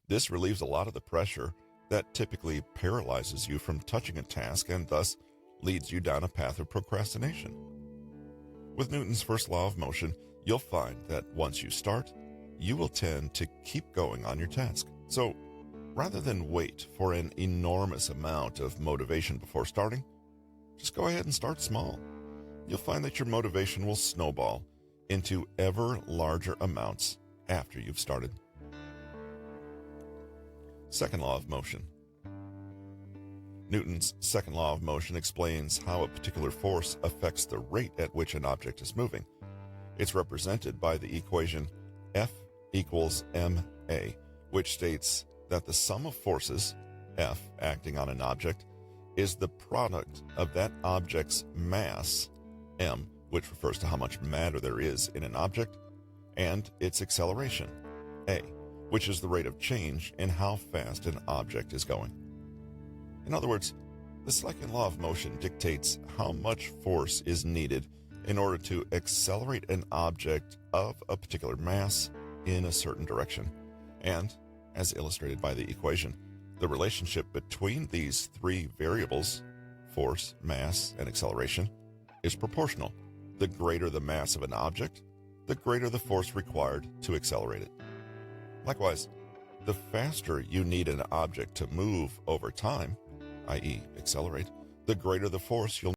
This relieves a lot of the pressure that typically paralyzes you from touching a task and thus leads you down a path of procrastination. With Newton's first law of motion, you'll find that once you start, you will tend to keep going on your task. So, rather than wait for an enormous amount of motivation before starting, just go ahead and start small. You'll find that your motivation will snowball into ever larger amounts after you've started. Second law of motion. Newton's second law of motion explains how a particular force affects the rate at which an object is moving. It's represented by the equation F equals ma, which states that the sum of forces, F acting on an object, is the product of that object's mass, m, which refers to how much matter there is in an object, and its acceleration, a, which is the rate of change in how fast an object is going. In other words, the second law of motion dictates how much force is needed in order to accelerate an object of a particular mass in a certain direction. And, as illustrated by the equation, the relationship between these three variables, force, mass, and acceleration, is proportional. The greater the mass of an object, the greater the force required to accelerate it. Likewise, the faster you need an object to move over time, i.e., accelerate, the greater the force you'll